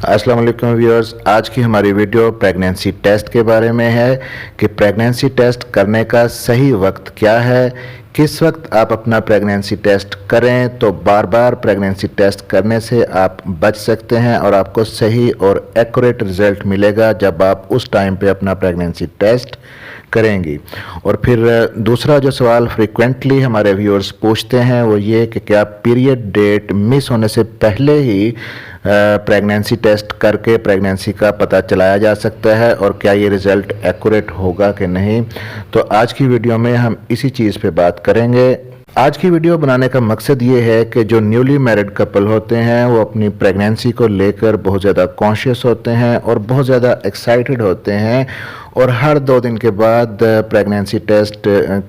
अस्सलाम वालेकुम व्यूअर्स। आज की हमारी वीडियो प्रेगनेंसी टेस्ट के बारे में है कि प्रेगनेंसी टेस्ट करने का सही वक्त क्या है, किस वक्त आप अपना प्रेगनेंसी टेस्ट करें तो बार बार प्रेगनेंसी टेस्ट करने से आप बच सकते हैं और आपको सही और एक्यूरेट रिजल्ट मिलेगा जब आप उस टाइम पे अपना प्रेगनेंसी टेस्ट करेंगी। और फिर दूसरा जो सवाल फ्रीक्वेंटली हमारे व्यूअर्स पूछते हैं वो ये कि क्या पीरियड डेट मिस होने से पहले ही प्रेगनेंसी टेस्ट करके प्रेगनेंसी का पता चलाया जा सकता है और क्या ये रिज़ल्ट एक्यूरेट होगा कि नहीं। तो आज की वीडियो में हम इसी चीज़ पे बात करेंगे। आज की वीडियो बनाने का मकसद ये है कि जो न्यूली मैरिड कपल होते हैं वो अपनी प्रेगनेंसी को लेकर बहुत ज़्यादा कॉन्शियस होते हैं और बहुत ज़्यादा एक्साइटेड होते हैं और हर 2 दिन के बाद प्रेगनेंसी टेस्ट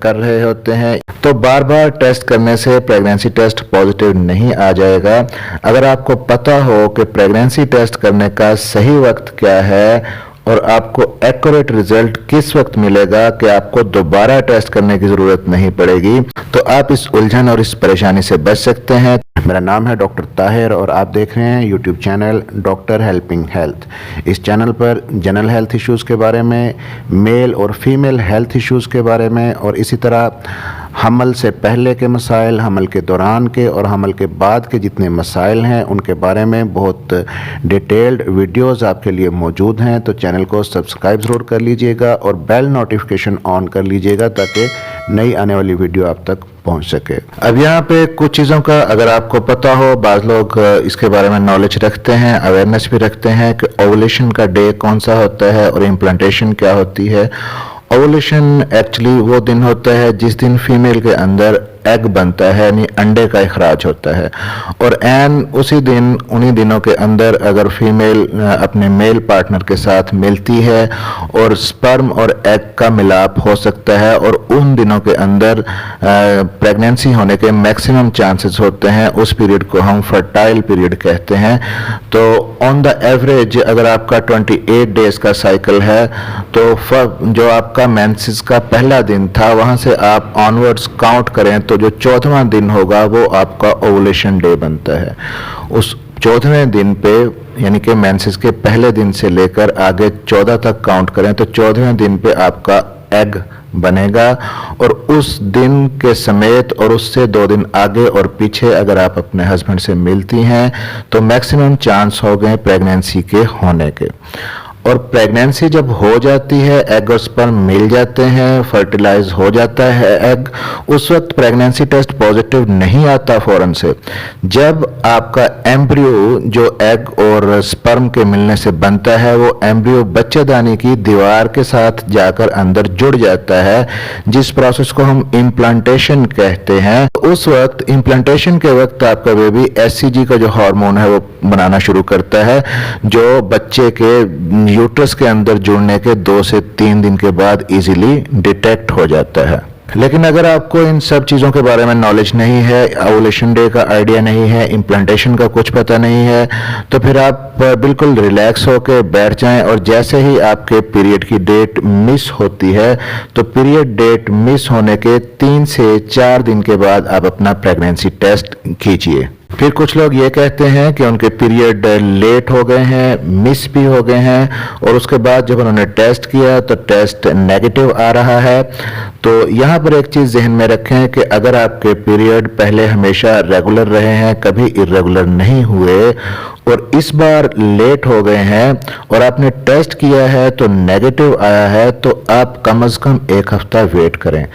कर रहे होते हैं। तो बार बार टेस्ट करने से प्रेगनेंसी टेस्ट पॉजिटिव नहीं आ जाएगा। अगर आपको पता हो कि प्रेगनेंसी टेस्ट करने का सही वक्त क्या है और आपको एक्यूरेट रिजल्ट किस वक्त मिलेगा कि आपको दोबारा टेस्ट करने की ज़रूरत नहीं पड़ेगी, तो आप इस उलझन और इस परेशानी से बच सकते हैं। मेरा नाम है डॉक्टर ताहिर और आप देख रहे हैं YouTube channel doctor helping health. इस चैनल पर जनरल हेल्थ इश्यूज़ के बारे में, मेल और फीमेल हेल्थ इश्यूज़ के बारे में और इसी तरह हमल से पहले के मसाइल, हमल के दौरान के और हमल के बाद के जितने मसाइल हैं उनके बारे में बहुत डिटेल्ड वीडियोस आपके लिए मौजूद हैं। तो चैनल को सब्सक्राइब ज़रूर कर लीजिएगा और बेल नोटिफिकेशन ऑन कर लीजिएगा ताकि नई आने वाली वीडियो आप तक पहुंच सके। अब यहाँ पे कुछ चीज़ों का अगर आपको पता हो, बाज़ लोग इसके बारे में नॉलेज रखते हैं, अवेयरनेस भी रखते हैं कि ओवुलेशन का डे कौन सा होता है और इम्प्लांटेशन क्या होती है। ओवुलेशन एक्चुअली वो दिन होता है जिस दिन फीमेल के अंदर एग बनता है, यानी अंडे का इखराज होता है। और एन उसी दिन, उन्हीं दिनों के अंदर अगर फीमेल अपने मेल पार्टनर के साथ मिलती है और स्पर्म और एग का मिलाप हो सकता है और उन दिनों के अंदर प्रेगनेंसी होने के मैक्सिमम चांसेस होते हैं। उस पीरियड को हम फर्टाइल पीरियड कहते हैं। तो ऑन द एवरेज अगर आपका 28 डेज का साइकिल है तो जो आपका मेंसेस का पहला दिन था वहाँ से आप ऑनवर्ड्स काउंट करें तो जो 14वां दिन होगा वो आपका ओवुलेशन डे बनता है। उस 14वें दिन पे यानी कि मेंसेस के पहले दिन से लेकर आगे 14 तक काउंट करें तो 14वें दिन पे आपका एग बनेगा और उस दिन के समेत और उससे 2 दिन आगे और पीछे अगर आप अपने हस्बैंड से मिलती हैं तो मैक्सिमम चांस हो गए प्रेगनेंसी के होने के। और प्रेगनेंसी जब हो जाती है, एग और स्पर्म मिल जाते हैं, फर्टिलाइज हो जाता है एग, उस वक्त प्रेगनेंसी टेस्ट पॉजिटिव नहीं आता फौरन से। जब आपका एम्ब्रियो जो एग और स्पर्म के मिलने से बनता है वो एम्ब्रियो बच्चेदानी की दीवार के साथ जाकर अंदर जुड़ जाता है, जिस प्रोसेस को हम इम्प्लांटेशन कहते हैं। उस वक्त इम्प्लांटेशन के वक्त आपका बेबी एचसीजी का जो हार्मोन है वो बनाना शुरू करता है जो बच्चे के यूट्रस के अंदर जुड़ने के 2 से 3 दिन के बाद इजीली डिटेक्ट हो जाता है। लेकिन अगर आपको इन सब चीज़ों के बारे में नॉलेज नहीं है, ओवुलेशन डे का आइडिया नहीं है, इम्प्लांटेशन का कुछ पता नहीं है, तो फिर आप बिल्कुल रिलैक्स होकर बैठ जाएं और जैसे ही आपके पीरियड की डेट मिस होती है तो पीरियड डेट मिस होने के 3 से 4 दिन के बाद आप अपना प्रेगनेंसी टेस्ट कीजिए। फिर कुछ लोग ये कहते हैं कि उनके पीरियड लेट हो गए हैं, मिस भी हो गए हैं और उसके बाद जब उन्होंने टेस्ट किया तो टेस्ट नेगेटिव आ रहा है। तो यहाँ पर एक चीज़ जहन में रखें कि अगर आपके पीरियड पहले हमेशा रेगुलर रहे हैं, कभी इरेगुलर नहीं हुए और इस बार लेट हो गए हैं और आपने टेस्ट किया है तो नेगेटिव आया है, तो आप कम से कम 1 हफ्ता वेट करें।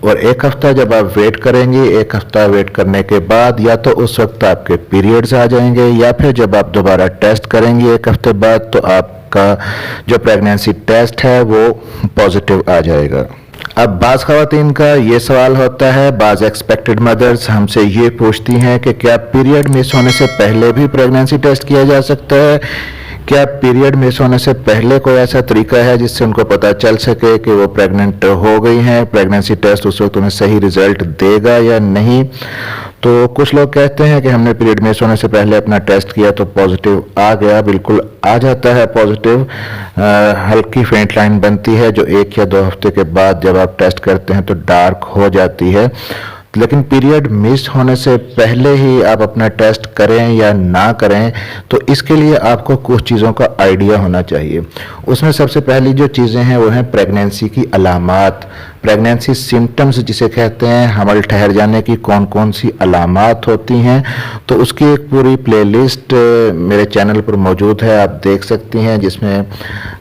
और 1 हफ्ता जब आप वेट करेंगे, 1 हफ्ता वेट करने के बाद या तो उस वक्त आपके पीरियड्स आ जाएंगे या फिर जब आप दोबारा टेस्ट करेंगे 1 हफ्ते बाद तो आपका जो प्रेगनेंसी टेस्ट है वो पॉजिटिव आ जाएगा। अब बाज़ ख़वातीन का ये सवाल होता है, बाज़ एक्सपेक्टेड मदर्स हमसे ये पूछती हैं कि क्या पीरियड मिस होने से पहले भी प्रेगनेंसी टेस्ट किया जा सकता है? क्या पीरियड मिस होने से पहले कोई ऐसा तरीका है जिससे उनको पता चल सके कि वो प्रेग्नेंट हो गई हैं? प्रेगनेंसी टेस्ट उस वक्त उन्हें सही रिजल्ट देगा या नहीं? तो कुछ लोग कहते हैं कि हमने पीरियड मिस होने से पहले अपना टेस्ट किया तो पॉजिटिव आ गया। बिल्कुल आ जाता है पॉजिटिव, हल्की फेंट लाइन बनती है जो 1 या 2 हफ्ते के बाद जब आप टेस्ट करते हैं तो डार्क हो जाती है। लेकिन पीरियड मिस होने से पहले ही आप अपना टेस्ट करें या ना करें, तो इसके लिए आपको कुछ चीज़ों का आइडिया होना चाहिए। उसमें सबसे पहली जो चीज़ें हैं वो हैं प्रेगनेंसी की अलामात, प्रेगनेंसी सिम्टम्स जिसे कहते हैं, हमल ठहर जाने की कौन कौन सी अलामात होती हैं। तो उसकी एक पूरी प्लेलिस्ट मेरे चैनल पर मौजूद है, आप देख सकती हैं, जिसमें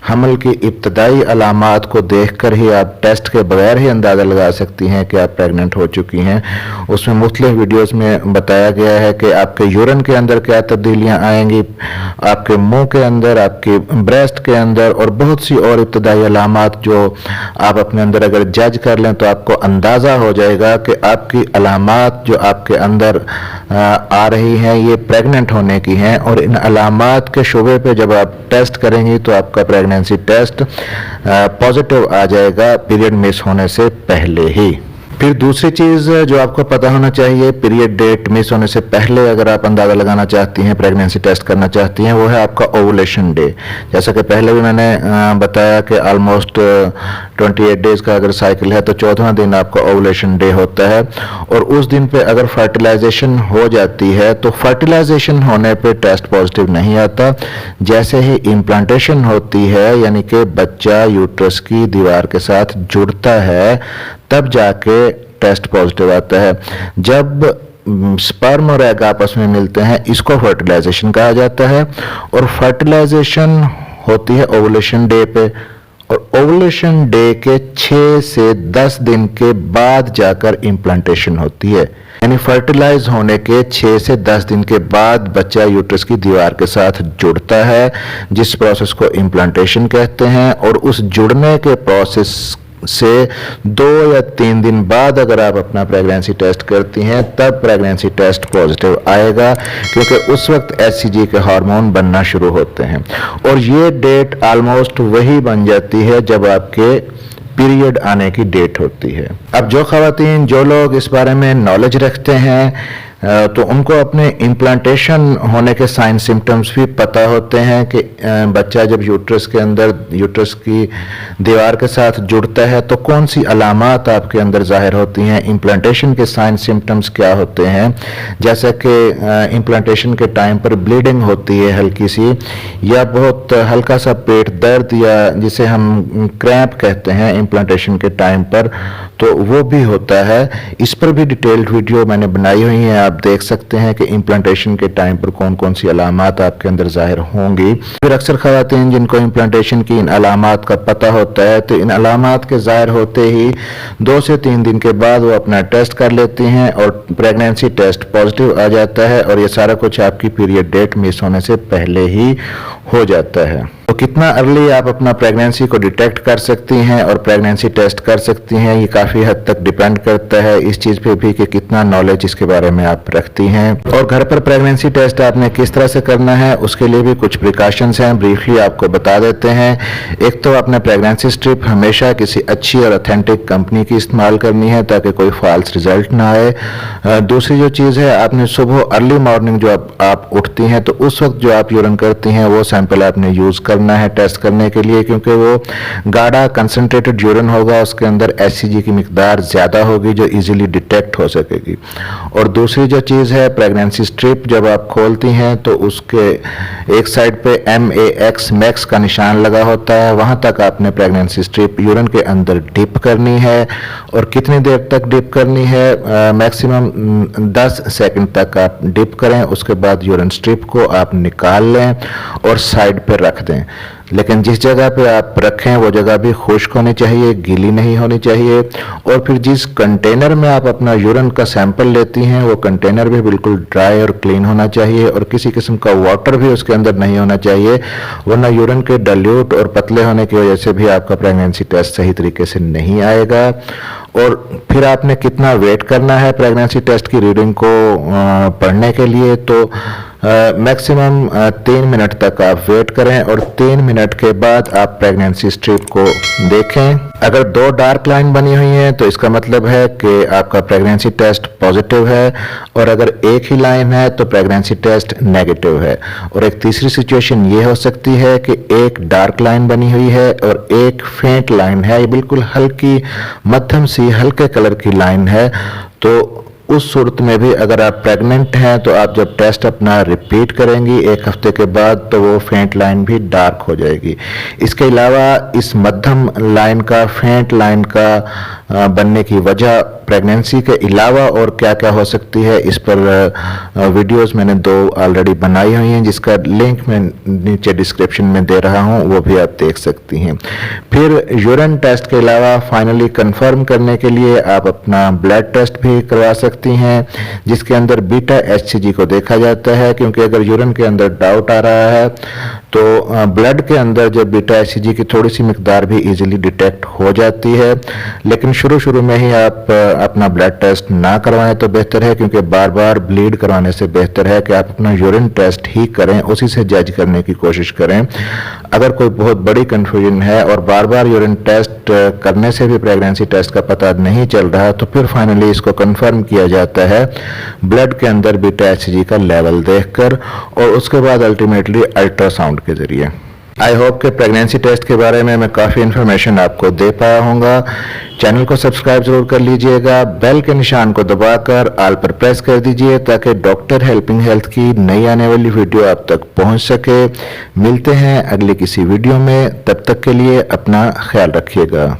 हमल की इब्तदाई अलामात को देखकर ही आप टेस्ट के बगैर ही अंदाज़ा लगा सकती हैं कि आप प्रेग्नेंट हो चुकी हैं। उसमें मुख्तलिफ वीडियोस में बताया गया है कि आपके यूरिन के अंदर क्या तब्दीलियां आएंगी, आपके मुंह के अंदर, आपके ब्रेस्ट के अंदर, और बहुत सी और इब्तदाई अलामात जो आप अपने अंदर अगर जज कर लें तो आपको अंदाज़ा हो जाएगा कि आपकी अलामात जो आपके अंदर आ रही हैं ये प्रेग्नेंट होने की हैं। और इन अलामात के शुबे पे जब आप टेस्ट करेंगी तो आपका प्रेगनेंसी टेस्ट पॉजिटिव आ जाएगा पीरियड मिस होने से पहले ही। फिर दूसरी चीज़ जो आपको पता होना चाहिए, पीरियड डेट मिस होने से पहले अगर आप अंदाज़ा लगाना चाहती हैं, प्रेगनेंसी टेस्ट करना चाहती हैं, वो है आपका ओवुलेशन डे। जैसा कि पहले भी मैंने बताया कि ऑलमोस्ट 28 डेज़ का अगर साइकिल है तो 14वां दिन आपका ओवुलेशन डे होता है। और उस दिन पे अगर फर्टिलाइजेशन हो जाती है तो फर्टिलाइजेशन होने पे टेस्ट पॉजिटिव नहीं आता। जैसे ही इम्प्लांटेशन होती है, यानी कि बच्चा यूट्रस की दीवार के साथ जुड़ता है, तब जाके टेस्ट पॉजिटिव आता है। जब स्पर्म और एग आपस में मिलते हैं, इसको फर्टिलाइजेशन कहा जाता है। और फर्टिलाइजेशन होती है ओवुलेशन डे पे, और ओवुलेशन डे के 6 से 10 दिन के बाद जाकर इम्प्लांटेशन होती है। यानी फर्टिलाइज होने के 6 से 10 दिन के बाद बच्चा यूट्रस की दीवार के साथ जुड़ता है, जिस प्रोसेस को इम्प्लांटेशन कहते हैं। और उस जुड़ने के प्रोसेस से 2 या 3 दिन बाद अगर आप अपना प्रेगनेंसी टेस्ट करती हैं, तब प्रेगनेंसी टेस्ट पॉजिटिव आएगा, क्योंकि उस वक्त एचसीजी के हार्मोन बनना शुरू होते हैं। और ये डेट ऑलमोस्ट वही बन जाती है जब आपके पीरियड आने की डेट होती है। अब जो ख़वातीन, जो लोग इस बारे में नॉलेज रखते हैं, तो उनको अपने इम्प्लांटेशन होने के साइन सिम्टम्स भी पता होते हैं कि बच्चा जब यूट्रस के अंदर, यूट्रस की दीवार के साथ जुड़ता है तो कौन सी अलामात आपके अंदर जाहिर होती हैं, इम्प्लांटेशन के साइन सिम्टम्स क्या होते हैं। जैसा कि इम्प्लांटेशन के टाइम पर ब्लीडिंग होती है हल्की सी, या बहुत हल्का सा पेट दर्द, या जिसे हम क्रैम्प कहते हैं इम्प्लांटेशन के टाइम पर, तो वो भी होता है। इस पर भी डिटेल्ड वीडियो मैंने बनाई हुई है, आप देख सकते हैं कि इम्प्लांटेशन के टाइम पर कौन कौन सी अलामात आपके अंदर जाहिर होंगी। फिर अक्सर ख़वातीन जिनको इम्प्लांटेशन की इन अलामात का पता होता है, तो इन अलामात के जाहिर होते ही 2 से 3 दिन के बाद वो अपना टेस्ट कर लेती हैं और प्रेगनेंसी टेस्ट पॉजिटिव आ जाता है। और ये सारा कुछ आपकी पीरियड डेट मिस होने से पहले ही हो जाता है। तो कितना अर्ली आप अपना प्रेगनेंसी को डिटेक्ट कर सकती हैं और प्रेगनेंसी टेस्ट कर सकती हैं, ये काफ़ी हद तक डिपेंड करता है इस चीज़ पे भी कि कितना नॉलेज इसके बारे में आप रखती हैं। और घर पर प्रेगनेंसी टेस्ट आपने किस तरह से करना है, उसके लिए भी कुछ प्रिकॉशंस हैं, ब्रीफली आपको बता देते हैं। एक तो आपने प्रेगनेंसी स्ट्रिप हमेशा किसी अच्छी और ऑथेंटिक कंपनी की इस्तेमाल करनी है ताकि कोई फॉल्स रिजल्ट ना आए। दूसरी जो चीज़ है, आपने सुबह अर्ली मॉर्निंग जो आप उठती हैं तो उस वक्त जो आप यूरिन करती हैं वो सैंपल आपने यूज़ करना है टेस्ट करने के लिए, क्योंकि वो गाढ़ा कंसंट्रेटेड यूरिन होगा, उसके अंदर एचसीजी की मिकदार ज़्यादा होगी जो इजीली डिटेक्ट हो सकेगी। और दूसरी जो चीज़ है, प्रेगनेंसी स्ट्रिप जब आप खोलती हैं तो उसके एक साइड पे MAX मैक्स का निशान लगा होता है, वहाँ तक आपने प्रेगनेंसी स्ट्रिप यूरिन के अंदर डिप करनी है। और कितनी देर तक डिप करनी है, मैक्सिमम 10 सेकंड तक आप डिप करें, उसके बाद यूरिन स्ट्रिप को आप निकाल लें और साइड पे रख दें। लेकिन जिस जगह पे आप रखें वो जगह भी खुश्क होनी चाहिए, गीली नहीं होनी चाहिए। और फिर जिस कंटेनर में आप अपना यूरिन का सैंपल लेती हैं वो कंटेनर भी बिल्कुल ड्राई और क्लीन होना चाहिए, और किसी किस्म का वाटर भी उसके अंदर नहीं होना चाहिए, वरना यूरिन के डाइल्यूट और पतले होने की वजह से भी आपका प्रेगनेंसी टेस्ट सही तरीके से नहीं आएगा। और फिर आपने कितना वेट करना है प्रेगनेंसी टेस्ट की रीडिंग को पढ़ने के लिए, तो मैक्सिमम 3 मिनट तक आप वेट करें और 3 मिनट के बाद आप प्रेगनेंसी स्ट्रिप को देखें। अगर 2 डार्क लाइन बनी हुई हैं तो इसका मतलब है कि आपका प्रेगनेंसी टेस्ट पॉजिटिव है, और अगर एक ही लाइन है तो प्रेगनेंसी टेस्ट नेगेटिव है। और एक तीसरी सिचुएशन ये हो सकती है कि एक डार्क लाइन बनी हुई है और एक फेंट लाइन है, ये बिल्कुल हल्की मध्यम सी हल्के कलर की लाइन है। तो उस सूरत में भी अगर आप प्रेग्नेंट हैं तो आप जब टेस्ट अपना रिपीट करेंगी 1 हफ्ते के बाद तो वो फेंट लाइन भी डार्क हो जाएगी। इसके अलावा इस मध्यम लाइन का फेंट लाइन का बनने की वजह प्रेगनेंसी के अलावा और क्या क्या हो सकती है, इस पर वीडियोस मैंने 2 ऑलरेडी बनाई हुई हैं जिसका लिंक मैं नीचे डिस्क्रिप्शन में दे रहा हूं, वो भी आप देख सकती हैं। फिर यूरिन टेस्ट के अलावा फाइनली कंफर्म करने के लिए आप अपना ब्लड टेस्ट भी करवा सकती हैं जिसके अंदर बीटा HCG को देखा जाता है, क्योंकि अगर यूरिन के अंदर डाउट आ रहा है तो ब्लड के अंदर जब बीटा HCG की थोड़ी सी मिकदार भी इजीली डिटेक्ट हो जाती है। लेकिन शुरू में ही आप अपना ब्लड टेस्ट ना करवाएं तो बेहतर है, क्योंकि बार बार ब्लीड करवाने से बेहतर है कि आप अपना यूरिन टेस्ट ही करें, उसी से जज करने की कोशिश करें। अगर कोई बहुत बड़ी कंफ्यूजन है और बार बार यूरिन टेस्ट करने से भी प्रेगनेंसी टेस्ट का पता नहीं चल रहा तो फिर फाइनली इसको कंफर्म किया जाता है ब्लड के अंदर बीटा HCG का लेवल देखकर, और उसके बाद अल्टीमेटली अल्ट्रासाउंड के जरिए। आई होप कि प्रेगनेंसी टेस्ट के बारे में मैं काफ़ी इन्फॉर्मेशन आपको दे पाया हूँगा। चैनल को सब्सक्राइब जरूर कर लीजिएगा, बेल के निशान को दबाकर ऑल पर प्रेस कर दीजिए ताकि डॉक्टर हेल्पिंग हेल्थ की नई आने वाली वीडियो आप तक पहुँच सके। मिलते हैं अगले किसी वीडियो में, तब तक के लिए अपना ख्याल रखिएगा।